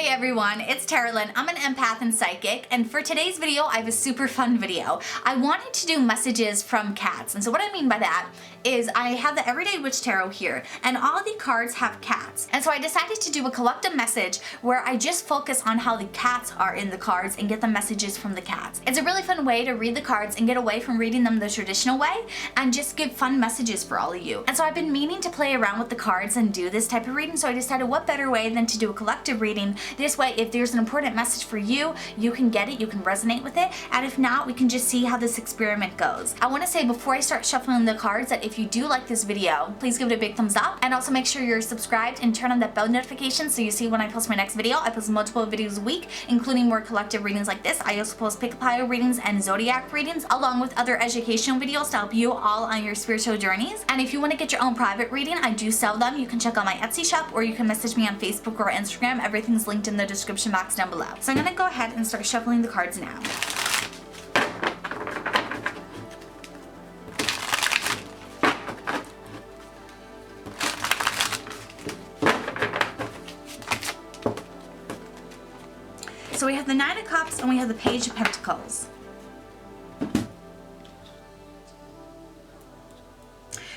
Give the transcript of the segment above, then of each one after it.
Hey everyone, it's Carolyn. I'm an empath and psychic, and for today's video, I have a super fun video. I wanted to do messages from cats, and so what I mean by that is I have the Everyday Witch Tarot here, and all the cards have cats. And so I decided to do a collective message where I just focus on how the cats are in the cards and get the messages from the cats. It's a really fun way to read the cards and get away from reading them the traditional way and just give fun messages for all of you. And so I've been meaning to play around with the cards and do this type of reading, so I decided what better way than to do a collective reading. This way, if there's an important message for you, you can get it, you can resonate with it, and if not, we can just see how this experiment goes. I want to say before I start shuffling the cards that if you do like this video, please give it a big thumbs up, and also make sure you're subscribed and turn on that bell notification so you see when I post my next video. I post multiple videos a week, including more collective readings like this. I also post pick a pile readings and zodiac readings, along with other educational videos to help you all on your spiritual journeys. And if you want to get your own private reading, I do sell them. You can check out my Etsy shop, or you can message me on Facebook or Instagram. Everything's linked in the description box down below. So I'm gonna go ahead and start shuffling the cards now. So we have the Nine of Cups and we have the Page of Pentacles.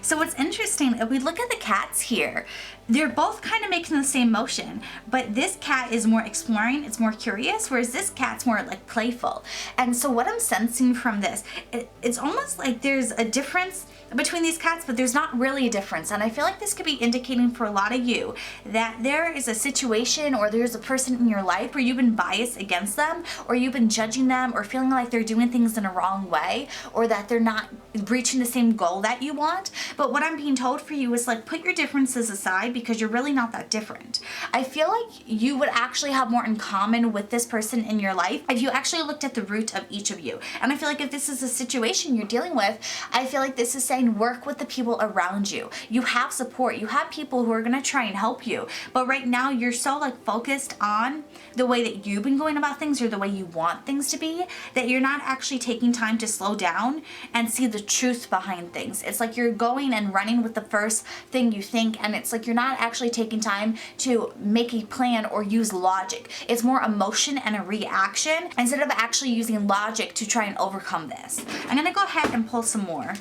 So what's interesting, if we look at the cats here, they're both kind of making the same motion, but this cat is more exploring, it's more curious, whereas this cat's more like playful. And so what I'm sensing from this, it's almost like there's a difference between these cats, but there's not really a difference. And I feel like this could be indicating for a lot of you that there is a situation or there's a person in your life where you've been biased against them, or you've been judging them, or feeling like they're doing things in a wrong way, or that they're not reaching the same goal that you want. But what I'm being told for you is like, put your differences aside because you're really not that different. I feel like you would actually have more in common with this person in your life if you actually looked at the root of each of you. And I feel like if this is a situation you're dealing with, I feel like this is saying work with the people around you. You have support. You have people who are going to try and help you. But right now you're so like focused on the way that you've been going about things or the way you want things to be that you're not actually taking time to slow down and see the truth behind things. It's like you're going and running with the first thing you think, and it's like you're not actually taking time to make a plan or use logic. It's more emotion and a reaction instead of actually using logic to try and overcome this. I'm gonna go ahead and pull some more.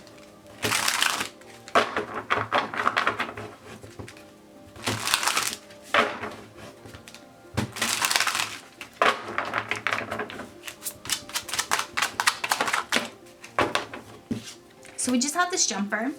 So we just have this jumper,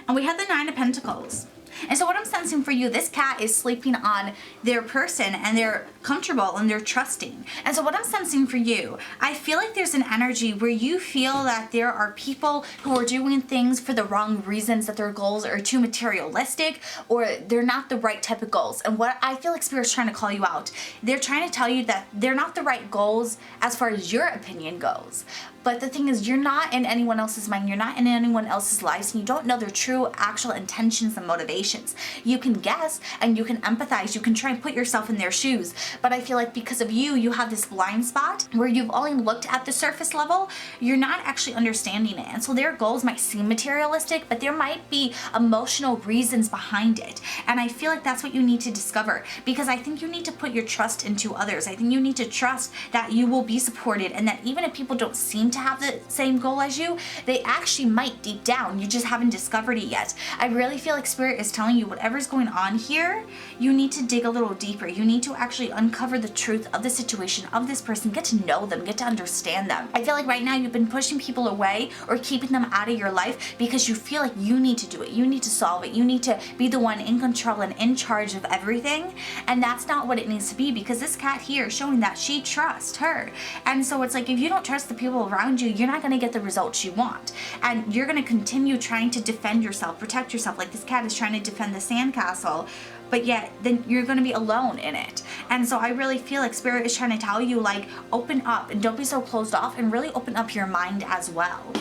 and we have the Nine of Pentacles. And so what I'm sensing for you, this cat is sleeping on their person, and they're comfortable and they're trusting. And so what I'm sensing for you, I feel like there's an energy where you feel that there are people who are doing things for the wrong reasons, that their goals are too materialistic or they're not the right type of goals. And what I feel like Spirit's trying to call you out, they're trying to tell you that they're not the right goals as far as your opinion goes. But the thing is, you're not in anyone else's mind, you're not in anyone else's lives, and you don't know their true actual intentions and motivations. You can guess and you can empathize, you can try and put yourself in their shoes, but I feel like because of you, you have this blind spot where you've only looked at the surface level, you're not actually understanding it. And so their goals might seem materialistic, but there might be emotional reasons behind it. And I feel like that's what you need to discover, because I think you need to put your trust into others. I think you need to trust that you will be supported, and that even if people don't seem to have the same goal as you, they actually might deep down. You just haven't discovered it yet. I really feel like Spirit is telling you whatever's going on here, you need to dig a little deeper. You need to actually uncover the truth of the situation, of this person, get to know them, get to understand them. I feel like right now you've been pushing people away or keeping them out of your life because you feel like you need to do it. You need to solve it. You need to be the one in control and in charge of everything. And that's not what it needs to be, because this cat here is showing that she trusts her. And so it's like, if you don't trust the people around you, you're not going to get the results you want. And you're going to continue trying to defend yourself, protect yourself, like this cat is trying to defend the sandcastle, but yet then you're going to be alone in it. And so I really feel like Spirit is trying to tell you, like, open up and don't be so closed off, and really open up your mind as well.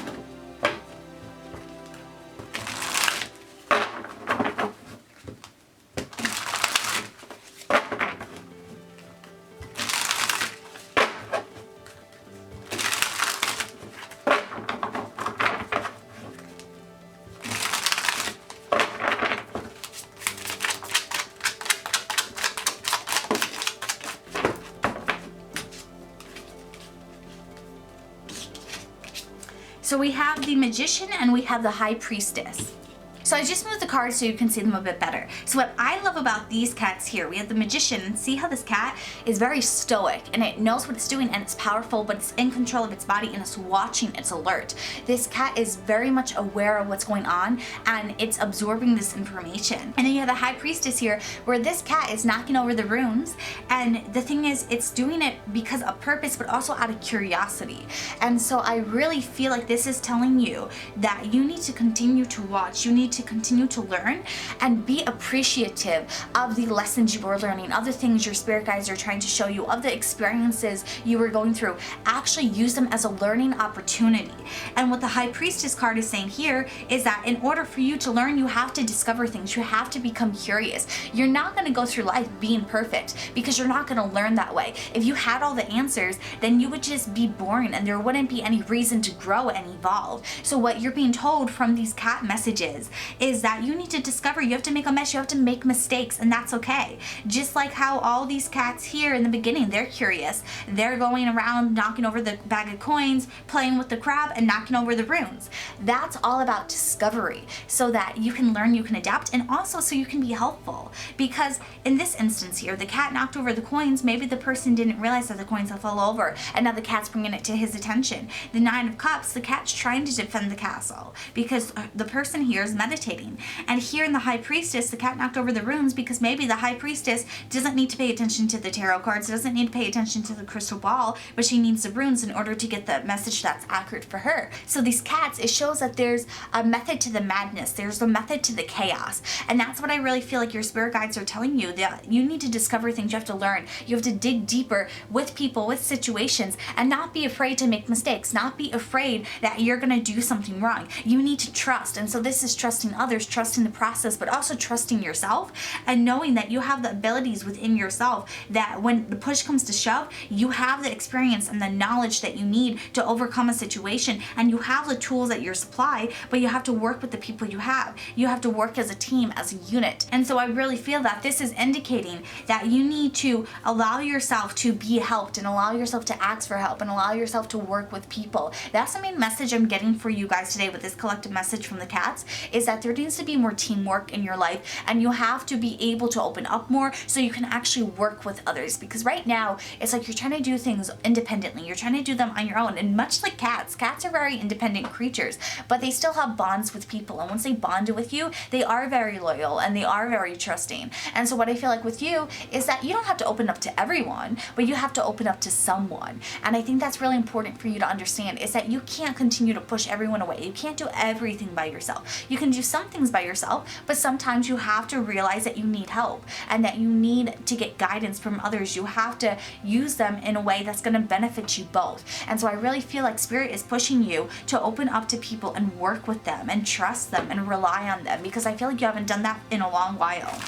So we have the Magician and we have the High Priestess. So I just moved the cards so you can see them a bit better. So what I love about these cats here, we have the Magician, and see how this cat is very stoic and it knows what it's doing and it's powerful, but it's in control of its body and it's watching, it's alert. This cat is very much aware of what's going on and it's absorbing this information. And then you have the High Priestess here, where this cat is knocking over the runes, and the thing is, it's doing it because of purpose but also out of curiosity. And so I really feel like this is telling you that you need to continue to watch, you need to continue to learn and be appreciative of the lessons you are learning, of the things your spirit guides are trying to show you, of the experiences you were going through. Actually use them as a learning opportunity. And what the High Priestess card is saying here is that in order for you to learn, you have to discover things, you have to become curious. You're not going to go through life being perfect, because you're not going to learn that way. If you had all the answers, then you would just be boring and there wouldn't be any reason to grow and evolve. So what you're being told from these cat messages is that you need to discover, you have to make a mess, you have to make mistakes, and that's okay. Just like how all these cats here in the beginning, they're curious. They're going around knocking over the bag of coins, playing with the crab, and knocking over the runes. That's all about discovery, so that you can learn, you can adapt, and also so you can be helpful. Because in this instance here, the cat knocked over the coins, maybe the person didn't realize that the coins had fell over, and now the cat's bringing it to his attention. The Nine of Cups, the cat's trying to defend the castle, because the person here is meditating. And here in the High Priestess, the cat knocked over the runes because maybe the High Priestess doesn't need to pay attention to the tarot cards, doesn't need to pay attention to the crystal ball, but she needs the runes in order to get the message that's accurate for her. So these cats, it shows that there's a method to the madness, there's a method to the chaos. And that's what I really feel like your spirit guides are telling you, that you need to discover things, you have to learn, you have to dig deeper with people, with situations, and not be afraid to make mistakes, not be afraid that you're gonna do something wrong. You need to trust. And so this is trusting others, trusting the process, but also trusting yourself and knowing that you have the abilities within yourself, that when the push comes to shove, you have the experience and the knowledge that you need to overcome a situation, and you have the tools at your supply, but you have to work with the people you have. You have to work as a team, as a unit. And so I really feel that this is indicating that you need to allow yourself to be helped and allow yourself to ask for help and allow yourself to work with people. That's the main message I'm getting for you guys today with this collective message from the cats, is that there needs to be more teamwork in your life, and you have to be able to open up more so you can actually work with others. Because right now it's like you're trying to do things independently, you're trying to do them on your own. And much like cats are very independent creatures, but they still have bonds with people, and once they bond with you, they are very loyal and they are very trusting. And so what I feel like with you is that you don't have to open up to everyone, but you have to open up to someone. And I think that's really important for you to understand, is that you can't continue to push everyone away. You can't do everything by yourself. You can do some things by yourself, but sometimes you have to realize that you need help and that you need to get guidance from others. You have to use them in a way that's going to benefit you both. And so I really feel like Spirit is pushing you to open up to people and work with them and trust them and rely on them, because I feel like you haven't done that in a long while.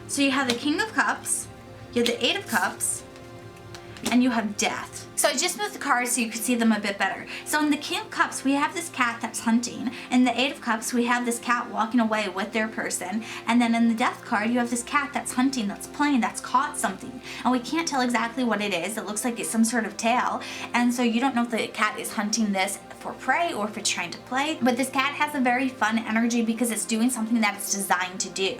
So you have the King of Cups, you have the Eight of Cups, and you have Death. So I just moved the cards so you can see them a bit better. So in the King of Cups, we have this cat that's hunting. In the Eight of Cups, we have this cat walking away with their person. And then in the Death card, you have this cat that's hunting, that's playing, that's caught something. And we can't tell exactly what it is. It looks like it's some sort of tail. And so you don't know if the cat is hunting this for prey or if it's trying to play. But this cat has a very fun energy because it's doing something that it's designed to do.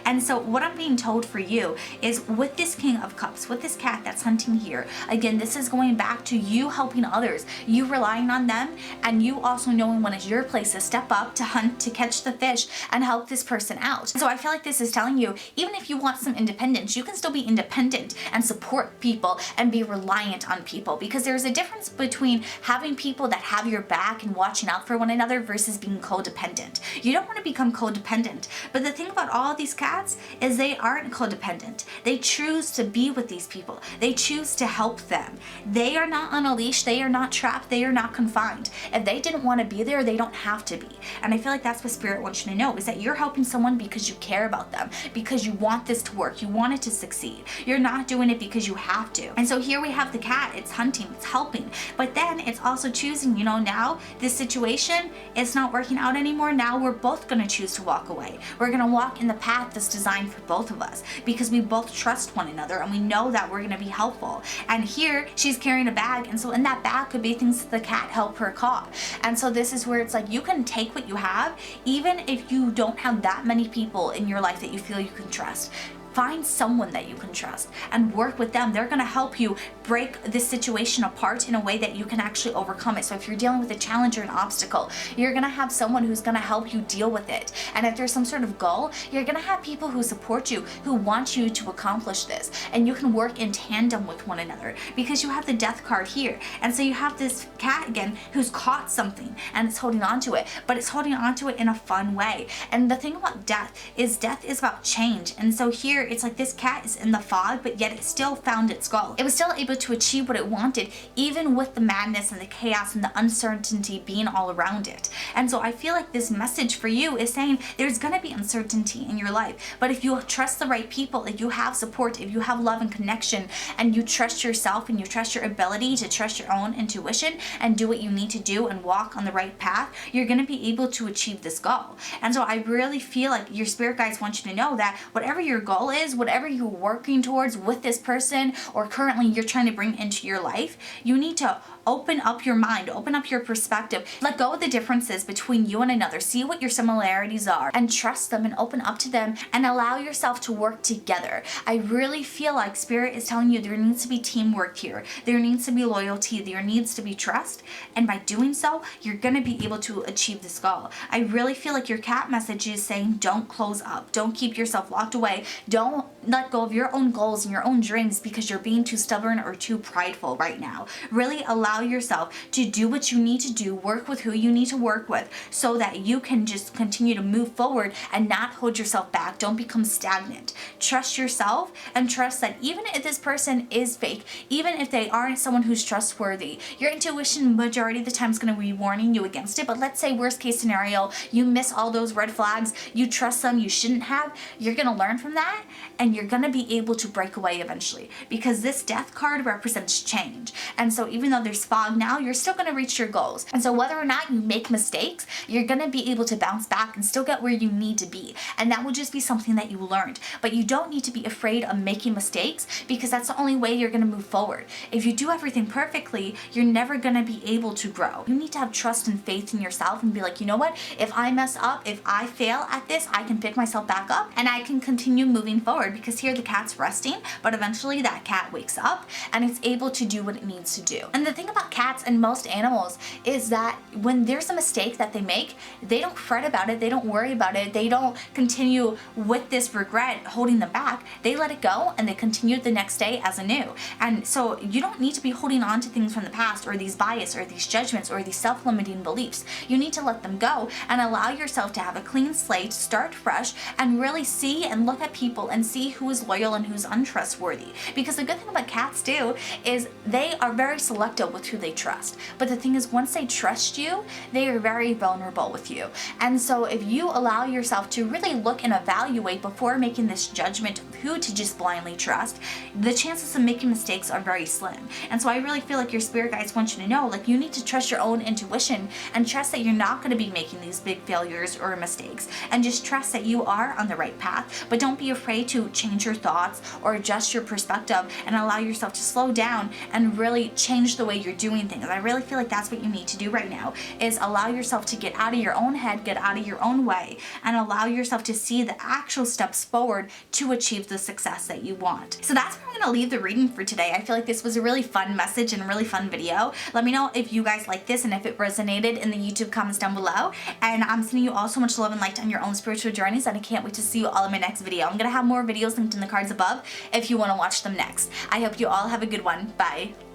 And so what I'm being told for you is, with this King of Cups, with this cat that's hunting here, again, this is going back to you helping others, you relying on them, and you also knowing when it's your place to step up, to hunt, to catch the fish, and help this person out. So I feel like this is telling you, even if you want some independence, you can still be independent and support people and be reliant on people, because there's a difference between having people that have your back and watching out for one another versus being codependent. You don't want to become codependent, but the thing about all of these cats is they aren't codependent. They choose to be with these people. They choose to help them. They They are not on a leash, they are not trapped, they are not confined. If they didn't want to be there, they don't have to be. And I feel like that's what Spirit wants you to know, is that you're helping someone because you care about them, because you want this to work, you want it to succeed. You're not doing it because you have to. And so here we have the cat, it's hunting, it's helping, but then it's also choosing, you know, now this situation is not working out anymore. Now we're both going to choose to walk away. We're going to walk in the path that's designed for both of us because we both trust one another and we know that we're going to be helpful. And here she's carrying a bag, and so in that bag could be things that the cat helped her caught. And so this is where it's like you can take what you have, even if you don't have that many people in your life that you feel you can trust. Find someone that you can trust and work with them. They're going to help you break this situation apart in a way that you can actually overcome it. So if you're dealing with a challenge or an obstacle, you're going to have someone who's going to help you deal with it. And if there's some sort of goal, you're going to have people who support you, who want you to accomplish this. And you can work in tandem with one another because you have the death card here. And so you have this cat again who's caught something and it's holding on to it, but it's holding on to it in a fun way. And the thing about death is about change. And so here it's like this cat is in the fog, but yet it still found its goal. It was still able to achieve what it wanted, even with the madness and the chaos and the uncertainty being all around it. And so I feel like this message for you is saying there's gonna be uncertainty in your life, but if you trust the right people, if you have support, if you have love and connection, and you trust yourself and you trust your ability to trust your own intuition and do what you need to do and walk on the right path, you're gonna be able to achieve this goal. And so I really feel like your spirit guides want you to know that whatever your goal is, whatever you're working towards with this person or currently you're trying to bring into your life, you need to open up your mind, open up your perspective, let go of the differences between you and another, see what your similarities are and trust them and open up to them and allow yourself to work together. I really feel like Spirit is telling you there needs to be teamwork here. There needs to be loyalty. There needs to be trust. And by doing so, you're going to be able to achieve this goal. I really feel like your cat message is saying don't close up. Don't keep yourself locked away. Don't let go of your own goals and your own dreams because you're being too stubborn or too prideful right now. Really allow yourself to do what you need to do, work with who you need to work with so that you can just continue to move forward and not hold yourself back. Don't become stagnant. Trust yourself and trust that even if this person is fake, even if they aren't someone who's trustworthy, your intuition majority of the time is going to be warning you against it. But let's say worst case scenario, you miss all those red flags, you trust them you shouldn't have, you're going to learn from that and you're going to be able to break away eventually because this death card represents change. And so even though there's fog now, you're still going to reach your goals. And so whether or not you make mistakes, you're going to be able to bounce back and still get where you need to be. And that will just be something that you learned. But you don't need to be afraid of making mistakes because that's the only way you're going to move forward. If you do everything perfectly, you're never going to be able to grow. You need to have trust and faith in yourself and be like, you know what? If I mess up, if I fail at this, I can pick myself back up and I can continue moving forward because here the cat's resting, but eventually that cat wakes up and it's able to do what it needs to do. And the thing about cats and most animals is that when there's a mistake that they make, they don't fret about it, they don't worry about it, they don't continue with this regret holding them back. They let it go and they continue the next day as anew. And so you don't need to be holding on to things from the past or these bias or these judgments or these self-limiting beliefs. You need to let them go and allow yourself to have a clean slate, start fresh, and really see and look at people and see who is loyal and who's untrustworthy. Because the good thing about cats too is they are very selective with who they trust. But the thing is, once they trust you, they are very vulnerable with you. And so if you allow yourself to really look and evaluate before making this judgment of who to just blindly trust, the chances of making mistakes are very slim. And so I really feel like your spirit guides want you to know, like, you need to trust your own intuition and trust that you're not going to be making these big failures or mistakes, and just trust that you are on the right path. But don't be afraid to change your thoughts or adjust your perspective and allow yourself to slow down and really change the way you're doing things. I really feel like that's what you need to do right now, is allow yourself to get out of your own head, get out of your own way, and allow yourself to see the actual steps forward to achieve the success that you want. So that's where I'm going to leave the reading for today. I feel like this was a really fun message and a really fun video. Let me know if you guys like this and if it resonated in the YouTube comments down below. And I'm sending you all so much love and light on your own spiritual journeys, and I can't wait to see you all in my next video. I'm going to have more videos linked in the cards above if you want to watch them next. I hope you all have a good one. Bye.